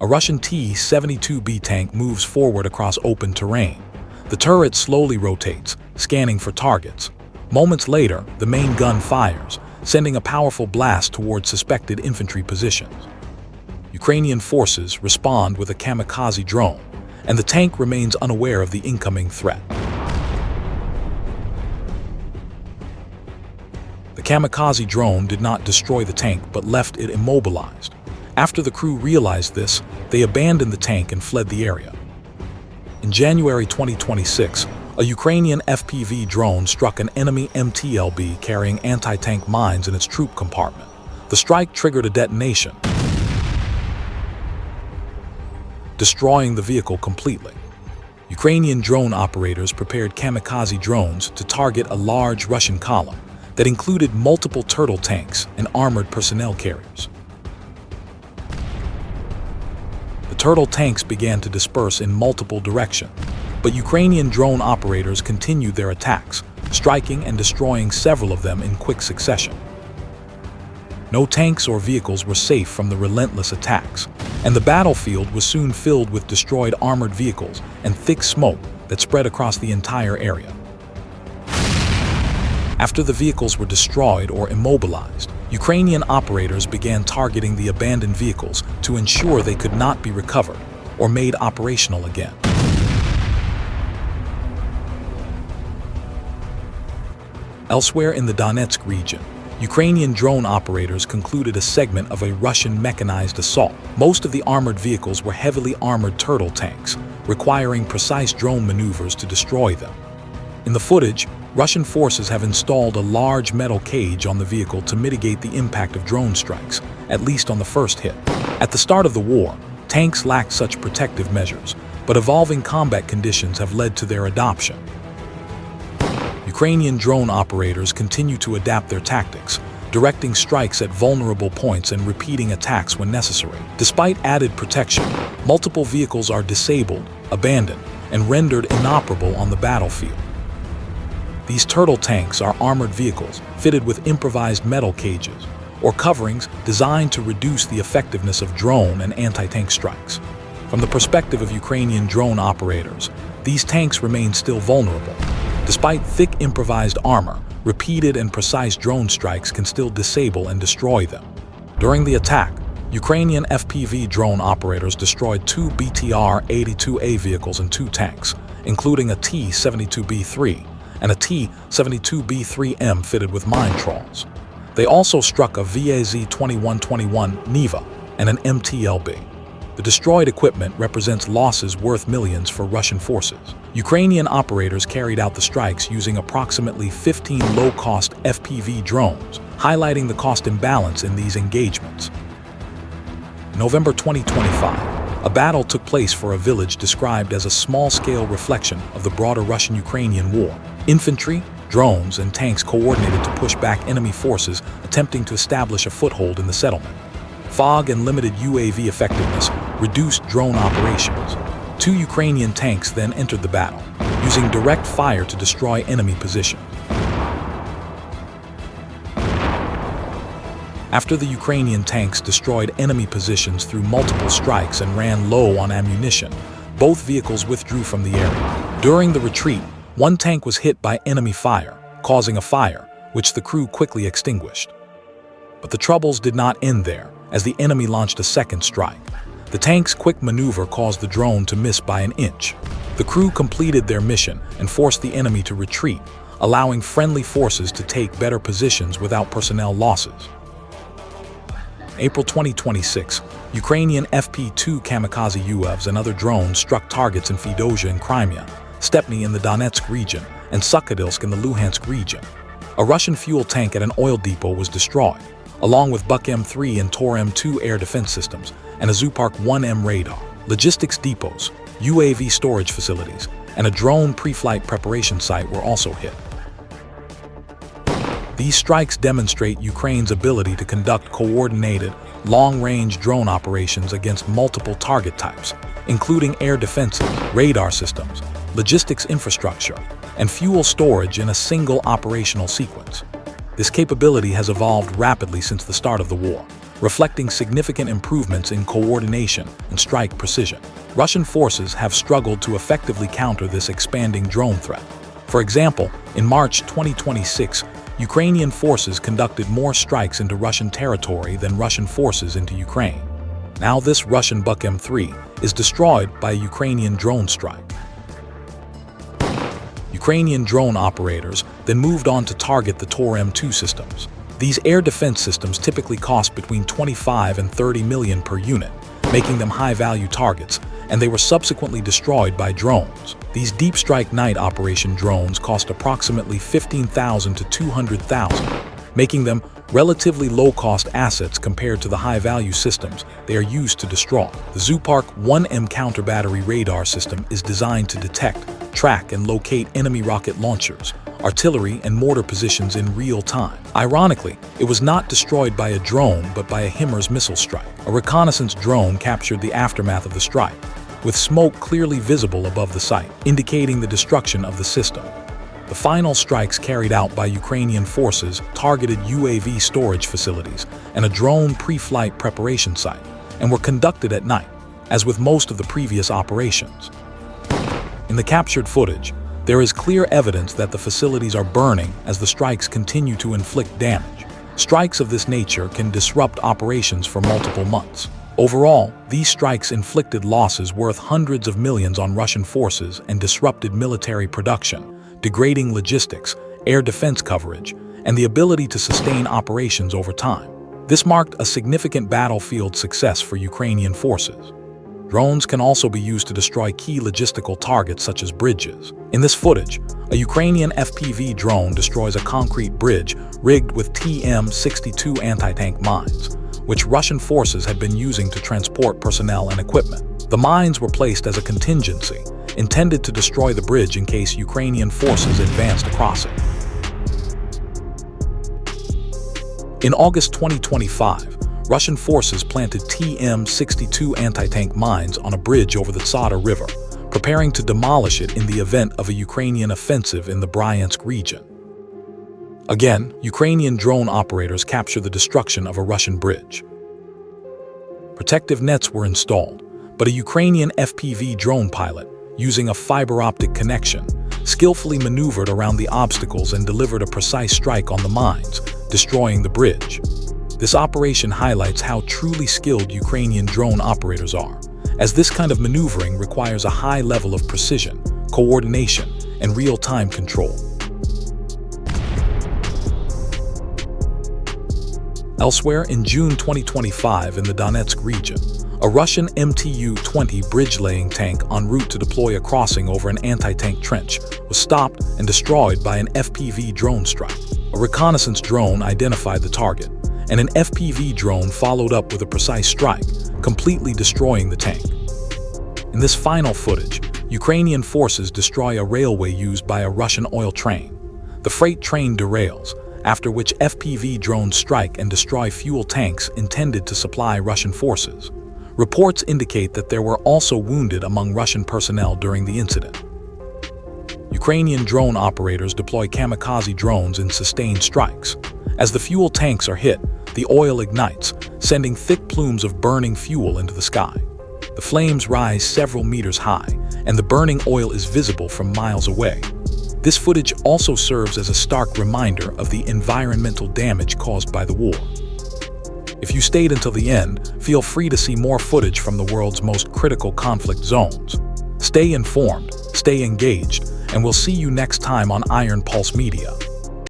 A Russian T-72B tank moves forward across open terrain. The turret slowly rotates, scanning for targets. Moments later, the main gun fires, sending a powerful blast toward suspected infantry positions. Ukrainian forces respond with a kamikaze drone, and the tank remains unaware of the incoming threat. The kamikaze drone did not destroy the tank but left it immobilized. After the crew realized this, they abandoned the tank and fled the area. In January 2026, a Ukrainian FPV drone struck an enemy MTLB carrying anti-tank mines in its troop compartment. The strike triggered a detonation, destroying the vehicle completely. Ukrainian drone operators prepared kamikaze drones to target a large Russian column that included multiple turtle tanks and armored personnel carriers. The turtle tanks began to disperse in multiple directions, but Ukrainian drone operators continued their attacks, striking and destroying several of them in quick succession. No tanks or vehicles were safe from the relentless attacks, and the battlefield was soon filled with destroyed armored vehicles and thick smoke that spread across the entire area. After the vehicles were destroyed or immobilized, Ukrainian operators began targeting the abandoned vehicles to ensure they could not be recovered or made operational again. Elsewhere in the Donetsk region, Ukrainian drone operators concluded a segment of a Russian mechanized assault. Most of the armored vehicles were heavily armored turtle tanks, requiring precise drone maneuvers to destroy them. In the footage, Russian forces have installed a large metal cage on the vehicle to mitigate the impact of drone strikes, at least on the first hit. At the start of the war, tanks lacked such protective measures, but evolving combat conditions have led to their adoption. Ukrainian drone operators continue to adapt their tactics, directing strikes at vulnerable points and repeating attacks when necessary. Despite added protection, multiple vehicles are disabled, abandoned, and rendered inoperable on the battlefield. These turtle tanks are armored vehicles fitted with improvised metal cages or coverings designed to reduce the effectiveness of drone and anti-tank strikes. From the perspective of Ukrainian drone operators, these tanks remain still vulnerable. Despite thick improvised armor, repeated and precise drone strikes can still disable and destroy them. During the attack, Ukrainian FPV drone operators destroyed 2 BTR-82A vehicles and 2 tanks, including a T-72B3 and a T-72B3M fitted with mine trolls. They also struck a VAZ-2121 Neva and an MTLB. The destroyed equipment represents losses worth millions for Russian forces. Ukrainian operators carried out the strikes using approximately 15 low-cost FPV drones, highlighting the cost imbalance in these engagements. In November 2025, a battle took place for a village described as a small-scale reflection of the broader Russian-Ukrainian war. Infantry, drones, and tanks coordinated to push back enemy forces attempting to establish a foothold in the settlement. Fog and limited UAV effectiveness reduced drone operations. 2 Ukrainian tanks then entered the battle, using direct fire to destroy enemy positions. After the Ukrainian tanks destroyed enemy positions through multiple strikes and ran low on ammunition, both vehicles withdrew from the area. During the retreat, one tank was hit by enemy fire, causing a fire, which the crew quickly extinguished. But the troubles did not end there, as the enemy launched a second strike. The tank's quick maneuver caused the drone to miss by an inch. The crew completed their mission and forced the enemy to retreat, allowing friendly forces to take better positions without personnel losses. In April 2026, Ukrainian FP-2 kamikaze UAVs and other drones struck targets in Feodosia in Crimea, Stepny in the Donetsk region, and Sukhadilsk in the Luhansk region. A Russian fuel tank at an oil depot was destroyed, along with Buk M3 and Tor M2 air defense systems and a Zoopark 1M radar. Logistics depots, UAV storage facilities, and a drone pre-flight preparation site were also hit. These strikes demonstrate Ukraine's ability to conduct coordinated, long-range drone operations against multiple target types, including air defenses, radar systems, logistics infrastructure, and fuel storage in a single operational sequence. This capability has evolved rapidly since the start of the war, reflecting significant improvements in coordination and strike precision. Russian forces have struggled to effectively counter this expanding drone threat. For example, in March 2026, Ukrainian forces conducted more strikes into Russian territory than Russian forces into Ukraine. Now this Russian Buk M3 is destroyed by a Ukrainian drone strike. Ukrainian drone operators then moved on to target the Tor M2 systems. These air defense systems typically cost between 25 and 30 million per unit, making them high-value targets, and they were subsequently destroyed by drones. These deep strike night operation drones cost approximately 15,000 to 200,000, making them relatively low-cost assets compared to the high-value systems they are used to destroy. The Zoopark 1M counter-battery radar system is designed to detect, track, and locate enemy rocket launchers, artillery, and mortar positions in real time. Ironically, it was not destroyed by a drone but by a HIMARS missile strike. A reconnaissance drone captured the aftermath of the strike, with smoke clearly visible above the site, indicating the destruction of the system. The final strikes carried out by Ukrainian forces targeted UAV storage facilities and a drone pre-flight preparation site, and were conducted at night, as with most of the previous operations. In the captured footage, there is clear evidence that the facilities are burning as the strikes continue to inflict damage. Strikes of this nature can disrupt operations for multiple months. Overall, these strikes inflicted losses worth hundreds of millions on Russian forces and disrupted military production, degrading logistics, air defense coverage, and the ability to sustain operations over time. This marked a significant battlefield success for Ukrainian forces. Drones can also be used to destroy key logistical targets such as bridges. In this footage, a Ukrainian FPV drone destroys a concrete bridge rigged with TM-62 anti-tank mines, which Russian forces had been using to transport personnel and equipment. The mines were placed as a contingency, intended to destroy the bridge in case Ukrainian forces advanced across it. In August 2025, Russian forces planted TM-62 anti-tank mines on a bridge over the Tsada River, preparing to demolish it in the event of a Ukrainian offensive in the Bryansk region. Again, Ukrainian drone operators captured the destruction of a Russian bridge. Protective nets were installed, but a Ukrainian FPV drone pilot, using a fiber optic connection, skillfully maneuvered around the obstacles and delivered a precise strike on the mines, destroying the bridge. This operation highlights how truly skilled Ukrainian drone operators are, as this kind of maneuvering requires a high level of precision, coordination, and real-time control. Elsewhere, in June 2025 in the Donetsk region, a Russian MTU-20 bridge-laying tank en route to deploy a crossing over an anti-tank trench was stopped and destroyed by an FPV drone strike. A reconnaissance drone identified the target, and an FPV drone followed up with a precise strike, completely destroying the tank. In this final footage, Ukrainian forces destroy a railway used by a Russian oil train. The freight train derails, after which FPV drones strike and destroy fuel tanks intended to supply Russian forces. Reports indicate that there were also wounded among Russian personnel during the incident. Ukrainian drone operators deploy kamikaze drones in sustained strikes. As the fuel tanks are hit, the oil ignites, sending thick plumes of burning fuel into the sky. The flames rise several meters high, and the burning oil is visible from miles away. This footage also serves as a stark reminder of the environmental damage caused by the war. If you stayed until the end, feel free to see more footage from the world's most critical conflict zones. Stay informed, stay engaged, and we'll see you next time on Iron Pulse Media.